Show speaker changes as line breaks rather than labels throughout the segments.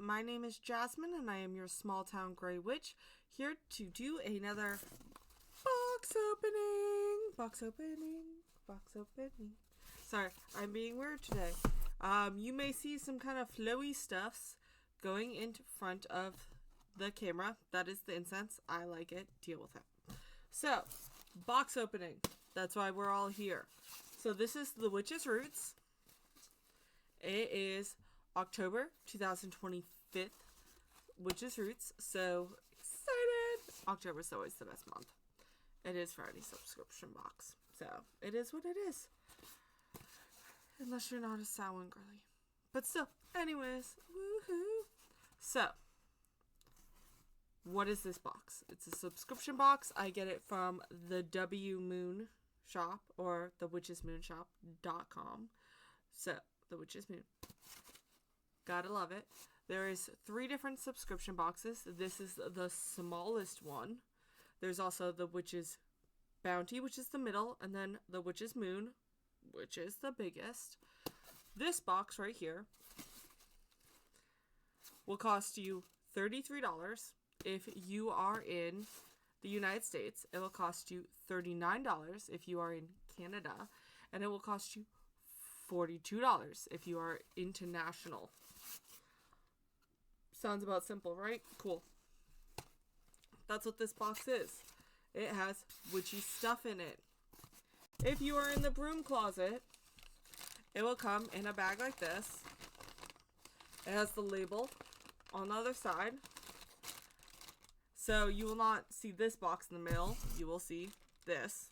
My name is Jasmine, and I am your small town gray witch, here to do another box opening. Box opening. Box opening. Sorry, I'm being weird today. You may see some kind of flowy stuffs going in front of the camera. That is the incense. I like it. Deal with it. So, box opening. That's why we're all here. So this is the Witch's Roots. It is October 2025 Witch's Roots. So excited! October is always the best month. It is for any subscription box. So it is what it is. Unless you're not a Samhain girly. But still, anyways, woohoo! So, what is this box? It's a subscription box. I get it from the W Moon shop or the witchesmoonshop.com. So, the Witch's Moon. Gotta love it. There is 3 different subscription boxes. This is the smallest one. There's also the Witch's Bounty, which is the middle, and then the Witch's Moon, which is the biggest. This box right here will cost you $33. If you are in the United States, it will cost you $39 if you are in Canada, and it will cost you $42 if you are international. Sounds about simple, right? Cool. That's what this box is. It has witchy stuff in it. If you are in the broom closet, it will come in a bag like this. It has the label on the other side. So you will not see this box in the mail. You will see this.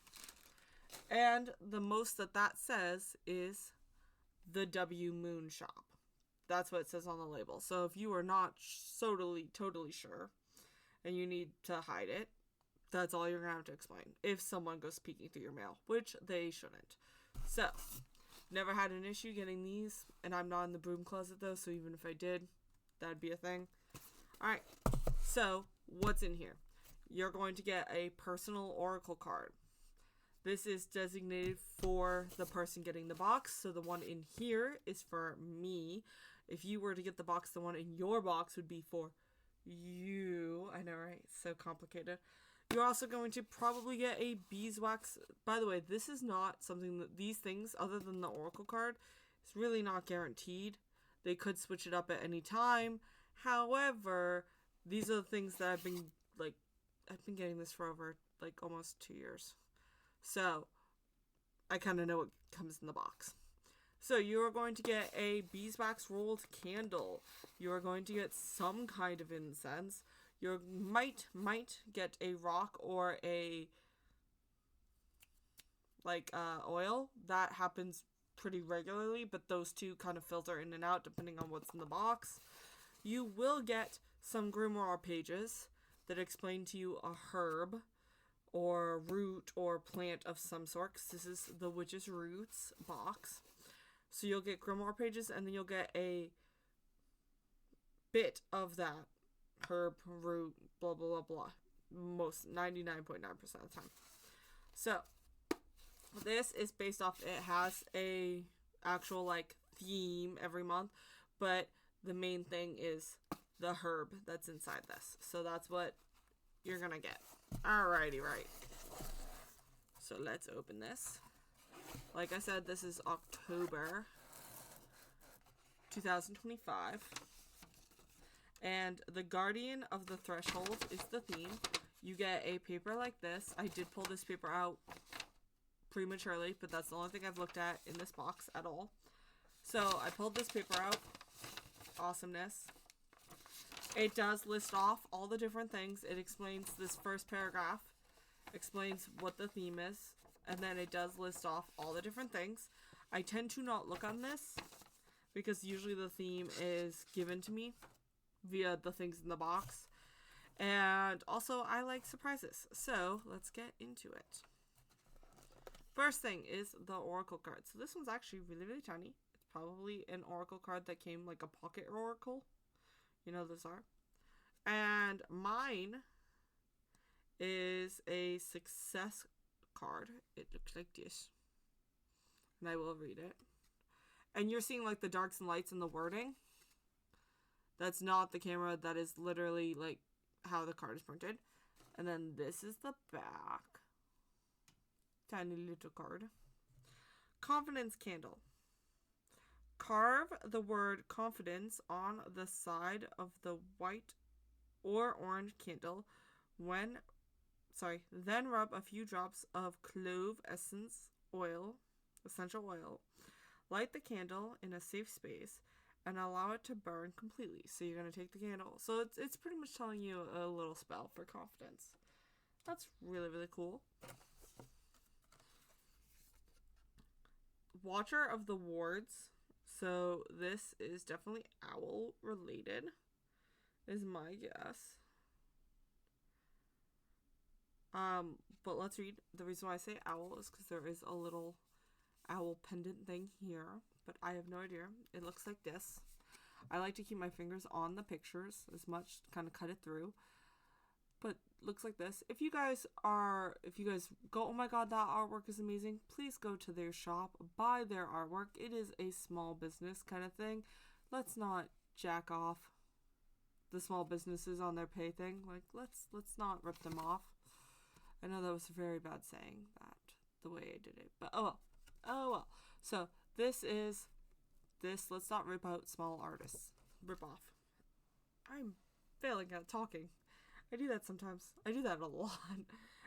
And the most that says is the W Moon shop. That's what it says on the label. So if you are not totally sure and you need to hide it, that's all you're going to have to explain if someone goes peeking through your mail, which they shouldn't. So, never had an issue getting these, and I'm not in the broom closet though, so even if I did, that'd be a thing. Alright, so what's in here? You're going to get a personal oracle card. This is designated for the person getting the box, so the one in here is for me. If you were to get the box, the one in your box would be for you. I know, right? So complicated. You're also going to probably get a beeswax. By the way, this is not something that these things, other than the oracle card, is really not guaranteed. They could switch it up at any time. However, these are the things that I've been getting this for over almost 2 years. So, I kind of know what comes in the box. So, you are going to get a beeswax rolled candle. You are going to get some kind of incense. You might get a rock or a oil. That happens pretty regularly, but those two kind of filter in and out depending on what's in the box. You will get some grimoire pages that explain to you a herb or root or plant of some sort, because this is the Witch's Roots box. So you'll get grimoire pages, and then you'll get a bit of that herb, root, blah, blah, blah, blah. Most 99.9% of the time. So, this is based off, it has a actual, theme every month, but the main thing is the herb that's inside this. So, that's what you're gonna get. Alrighty, right. So, let's open this. Like I said, this is October 2025. And the Guardian of the Threshold is the theme. You get a paper like this. I did pull this paper out prematurely, but that's the only thing I've looked at in this box at all. So I pulled this paper out. Awesomeness. It does list off all the different things. It explains this first paragraph. Explains what the theme is. And then it does list off all the different things. I tend to not look on this because usually the theme is given to me via the things in the box. And also, I like surprises. So, let's get into it. First thing is the oracle card. So, this one's actually really tiny. It's probably an oracle card that came like a pocket oracle. You know those are. And mine is a success card. It looks like this. And I will read it. And you're seeing the darks and lights in the wording. That's not the camera. That is literally like how the card is printed. And then this is the back. Tiny little card. Confidence candle. Carve the word confidence on the side of the white or orange candle. Then rub a few drops of clove essential oil. Light the candle in a safe space and allow it to burn completely. So you're going to take the candle. So it's pretty much telling you a little spell for confidence. That's really, really cool. Watcher of the Wards. So this is definitely owl related, is my guess. But let's read. The reason why I say owl is because there is a little owl pendant thing here, but I have no idea. It looks like this. I like to keep my fingers on the pictures as much, kind of cut it through. But looks like this. If you guys go, oh my god, that artwork is amazing, please go to their shop, buy their artwork. It is a small business kind of thing. Let's not jack off the small businesses on their pay thing. Like, let's not rip them off. I know that was a very bad saying that the way I did it, but oh well. So let's not rip out small artists. Rip off. I'm failing at talking. I do that sometimes. I do that a lot.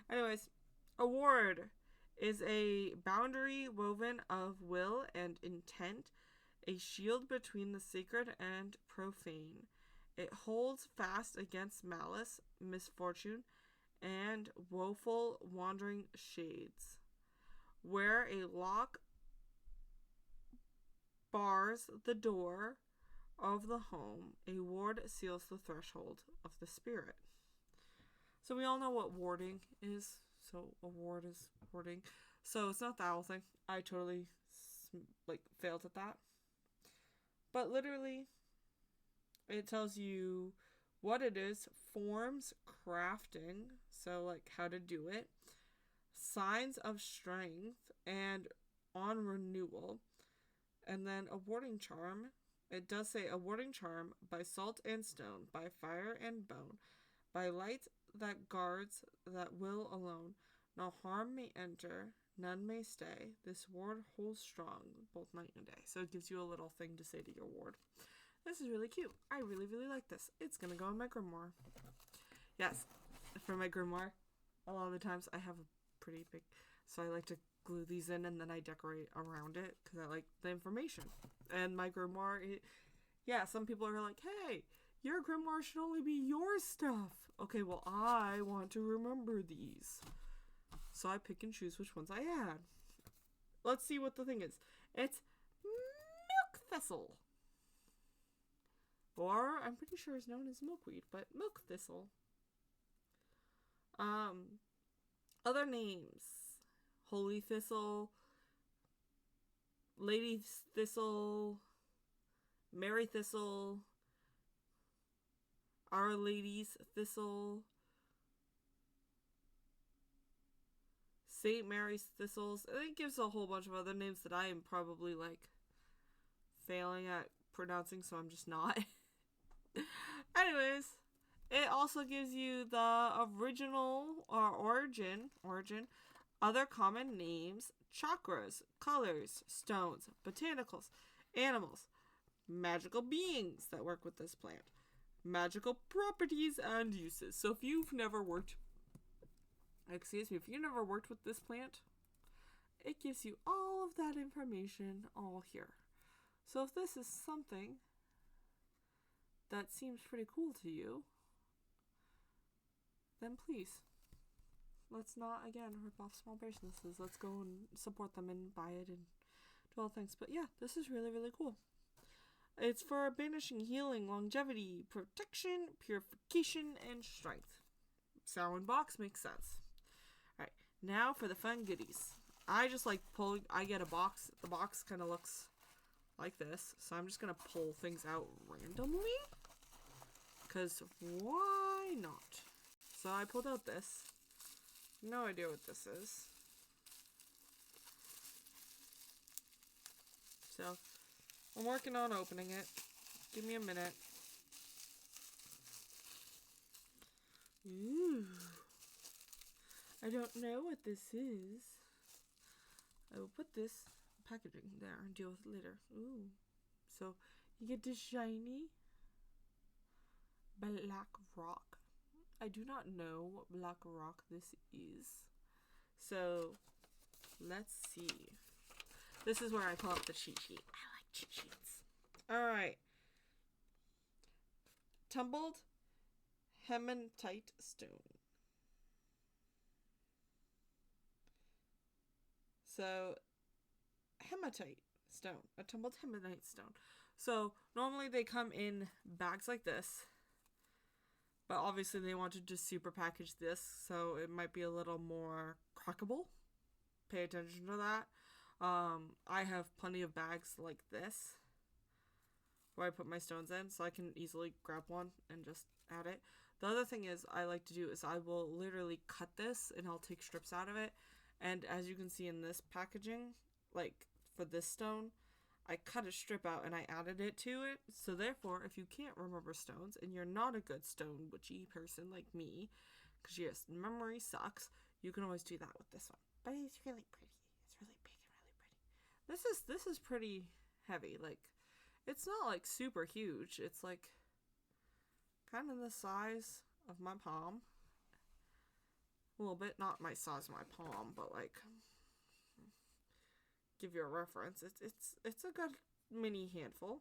Anyways, award is a boundary woven of will and intent, a shield between the sacred and profane. It holds fast against malice, misfortune, and woeful wandering shades. Where a lock bars the door of the home, a ward seals the threshold of the spirit. So we all know what warding is. So a ward is warding. So it's not the owl thing. I totally failed at that. But literally, it tells you what it is, forms, crafting, so like how to do it, signs of strength, and on renewal. And then a warding charm. It does say a warding charm by salt and stone, by fire and bone, by light that guards that will alone. No harm may enter, none may stay. This ward holds strong both night and day. So it gives you a little thing to say to your ward. This is really cute. I really, really like this. It's going to go in my grimoire. Yes, for my grimoire, a lot of the times I have a pretty big, so I like to glue these in and then I decorate around it because I like the information. And my grimoire, some people are like, hey, your grimoire should only be your stuff. Okay, well, I want to remember these. So I pick and choose which ones I add. Let's see what the thing is. It's milk thistle. Or I'm pretty sure it's known as milkweed, but milk thistle. Other names. Holy thistle, lady thistle, Mary thistle, Our Lady's thistle, St. Mary's thistles. And it gives a whole bunch of other names that I am probably failing at pronouncing, so I'm just not. Anyways, it also gives you the original or origin, other common names, chakras, colors, stones, botanicals, animals, magical beings that work with this plant, magical properties and uses. So if you've never worked with this plant, it gives you all of that information all here. So if this is something that seems pretty cool to you, then please, let's not, again, rip off small businesses. Let's go and support them and buy it and do all things. But yeah, this is really, really cool. It's for banishing, healing, longevity, protection, purification, and strength. Sound box makes sense. Alright, now for the fun goodies. I just I get a box. The box kind of looks like this. So I'm just going to pull things out randomly. Because why not? So I pulled out this. No idea what this is. So I'm working on opening it. Give me a minute. Ooh. I don't know what this is. I will put this packaging there and deal with it later. Ooh. So you get this shiny black rock. I do not know what black rock this is. So let's see. This is where I pull up the cheat sheet. I like cheat sheets. Alright. Tumbled hematite stone. So, hematite stone. A tumbled hematite stone. So, normally they come in bags like this. But obviously they wanted to super package this, so it might be a little more crackable. Pay attention to that. I have plenty of bags like this where I put my stones in, so I can easily grab one and just add it. The other thing is I like to do is I will literally cut this and I'll take strips out of it. And as you can see in this packaging, like for this stone, I cut a strip out and I added it to it. So therefore, if you can't remember stones and you're not a good stone witchy person like me, because your memory sucks, you can always do that with this one. But it's really pretty. It's really big and really pretty. This is pretty heavy. Like, it's not like super huge. It's like kind of the size of my palm. A little bit, not my size of my palm, but like, give you a reference. It's a good mini handful.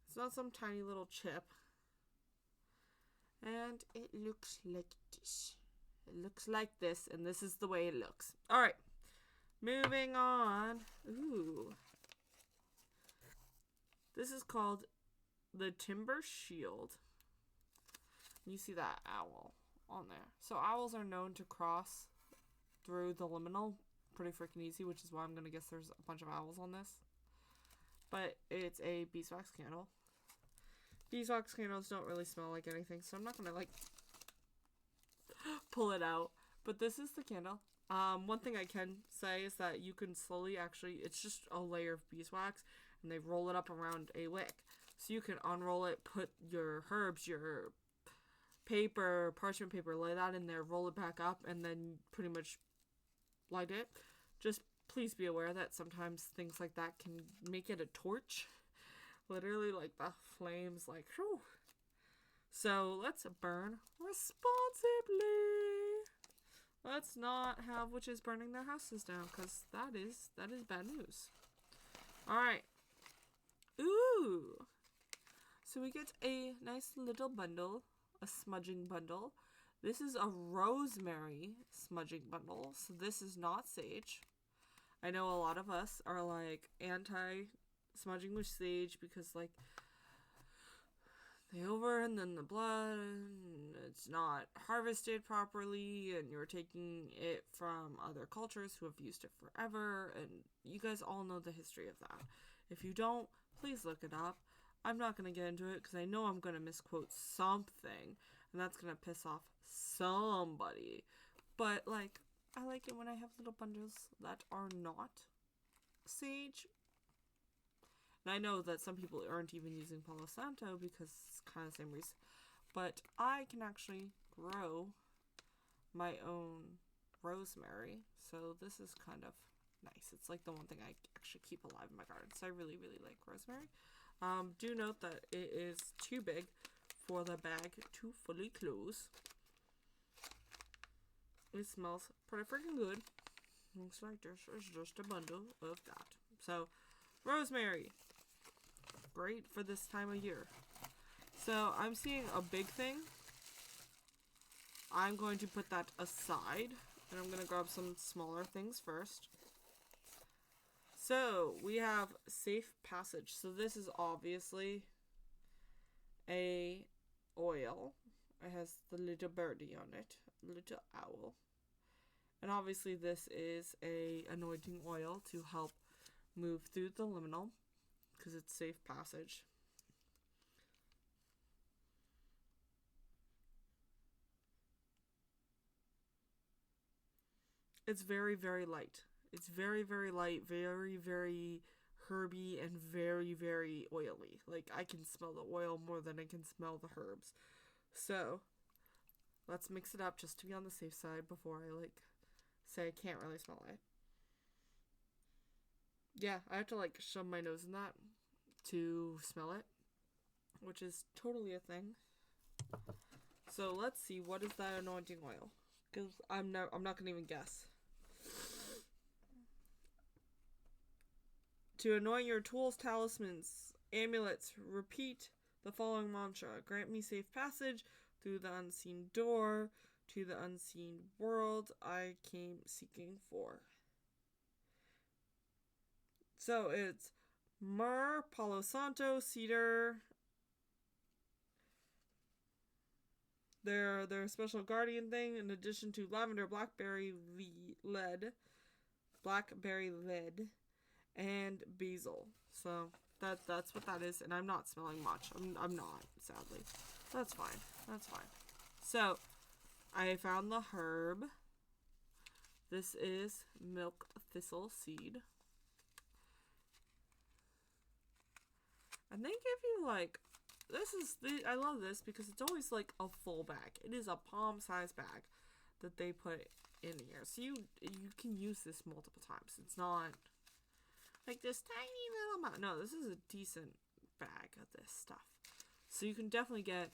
It's not some tiny little chip. And it looks like this. It looks like this, and this is the way it looks. Alright. Moving on. Ooh. This is called the Timber Shield. You see that owl on there. So owls are known to cross through the liminal pretty freaking easy, which is why I'm going to guess there's a bunch of owls on this. But it's a beeswax candle. Beeswax candles don't really smell like anything, so I'm not going to like pull it out. But this is the candle. One thing I can say is that you can slowly actually, it's just a layer of beeswax, and they roll it up around a wick. So you can unroll it, put your herbs, your paper, parchment paper, lay that in there, roll it back up, and then pretty much light it. Just please be aware that sometimes things like that can make it a torch. Literally, like, the flames, like, whew. So, let's burn responsibly. Let's not have witches burning their houses down, because that is bad news. Alright. Ooh. So we get a nice little bundle, a smudging bundle. This is a rosemary smudging bundle, so this is not sage. I know a lot of us are like anti-smudging with sage because like they over and then the blood, and it's not harvested properly, and you're taking it from other cultures who have used it forever, and you guys all know the history of that. If you don't, please look it up. I'm not going to get into it because I know I'm going to misquote something, and that's going to piss off somebody. But, like, I like it when I have little bundles that are not sage. And I know that some people aren't even using Palo Santo because it's kind of the same reason. But I can actually grow my own rosemary. So this is kind of nice. It's like the one thing I actually keep alive in my garden. So I really, really like rosemary. Do note that it is too big for the bag to fully close. It smells pretty freaking good. Looks like this is just a bundle of that. So, rosemary. Great for this time of year. So, I'm seeing a big thing. I'm going to put that aside. And I'm going to grab some smaller things first. So, we have Safe Passage. So, this is obviously a oil. It has the little birdie on it. Little owl. And obviously this is a anointing oil to help move through the liminal because it's safe passage. It's very, very light. It's very, very light, very, very herby, and very, very oily. Like, I can smell the oil more than I can smell the herbs. So, let's mix it up just to be on the safe side before I, like, say I can't really smell it. Yeah, I have to, like, shove my nose in that to smell it, which is totally a thing. So let's see, what is that anointing oil? Because I'm not gonna even guess. To anoint your tools, talismans, amulets, repeat the following mantra: grant me safe passage through the unseen door to the unseen world I came seeking for. So it's myrrh, palo santo, cedar. Their special guardian thing, in addition to lavender, blackberry lead, and basil. So that's what that is, and I'm not smelling much. I'm not, sadly. That's fine. That's fine. So I found the herb. This is milk thistle seed. And they give you, like, I love this because it's always like a full bag. It is a palm-sized bag that they put in here. So you can use this multiple times. It's not like this tiny little amount. No, this is a decent bag of this stuff. So you can definitely get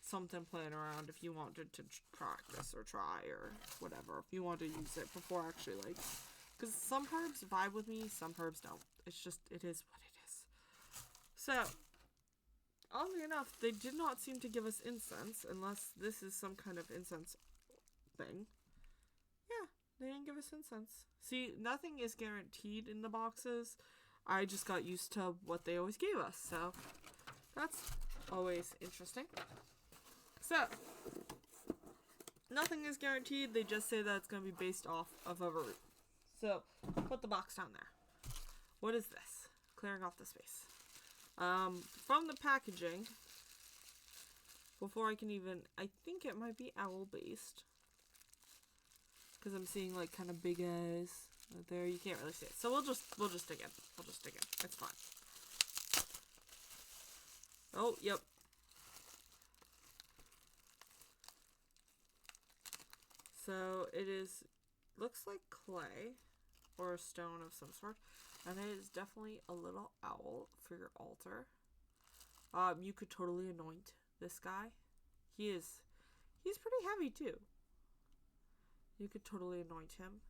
something playing around if you wanted to practice or try or whatever. If you want to use it before actually, like, because some herbs vibe with me, some herbs don't. It is what it is. So, oddly enough, they did not seem to give us incense, unless this is some kind of incense thing. Yeah, they didn't give us incense. See, nothing is guaranteed in the boxes. I just got used to what they always gave us, so that's always interesting. So, nothing is guaranteed. They just say that it's going to be based off of a root. So, put the box down there. What is this? Clearing off the space. From the packaging, before I can even, I think it might be owl based, because I'm seeing, like, kind of big eyes right there. You can't really see it, so we'll just dig in. It's fine. Oh, yep. So it looks like clay or a stone of some sort. And it is definitely a little owl for your altar. You could totally anoint this guy. He's pretty heavy too. You could totally anoint him.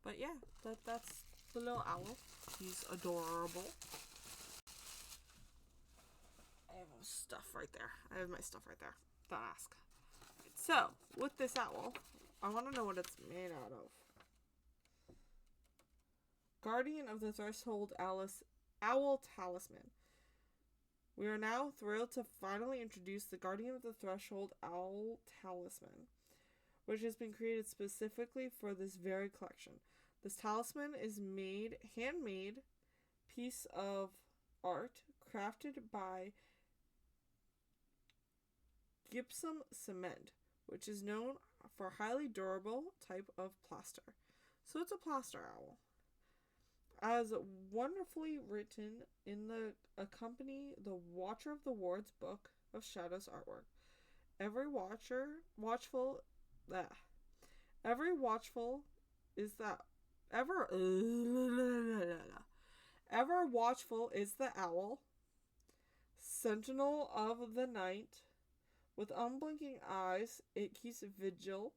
But yeah, that's the little owl. He's adorable. I have my stuff right there. Don't ask. So, with this owl, I want to know what it's made out of. Guardian of the Threshold Owl Talisman. We are now thrilled to finally introduce the Guardian of the Threshold Owl Talisman, which has been created specifically for this very collection. This talisman is handmade piece of art crafted by gypsum cement, which is known for highly durable type of plaster. So it's a plaster owl. As wonderfully written in the Watcher of the Ward's Book of Shadows artwork. Every watchful is the owl, sentinel of the night. With unblinking eyes, it keeps vigil,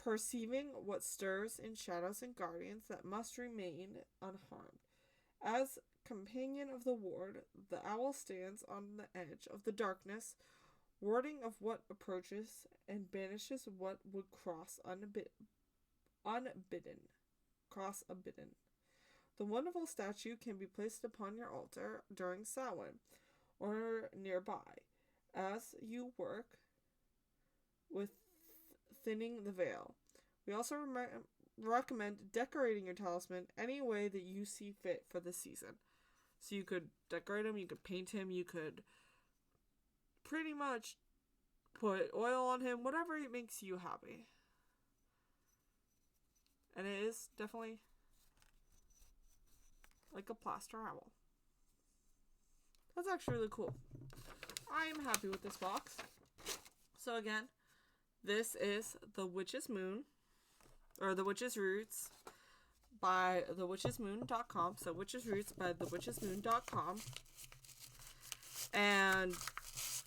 perceiving what stirs in shadows and guardians that must remain unharmed. As companion of the ward, the owl stands on the edge of the darkness, warding of what approaches and banishes what would cross unbidden. The wonderful statue can be placed upon your altar during Samhain or nearby as you work with thinning the veil. We also recommend decorating your talisman any way that you see fit for the season. So you could decorate him, you could paint him, you could pretty much put oil on him, whatever makes you happy. And it is definitely like a plaster owl. That's actually really cool. I am happy with this box. So again, this is The Witch's Moon, or The Witch's Roots by thewitchesmoon.com. So Witch's Roots by thewitchesmoon.com. And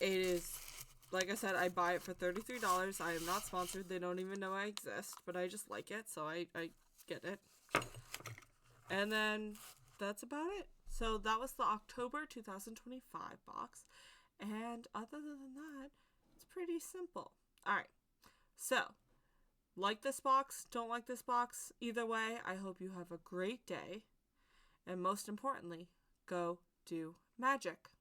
it is, like I said, I buy it for $33. I am not sponsored. They don't even know I exist, but I just like it, so I get it. And then that's about it. So that was the October 2025 box. And other than that, it's pretty simple. Alright, so like this box, don't like this box, either way, I hope you have a great day. And most importantly, go do magic.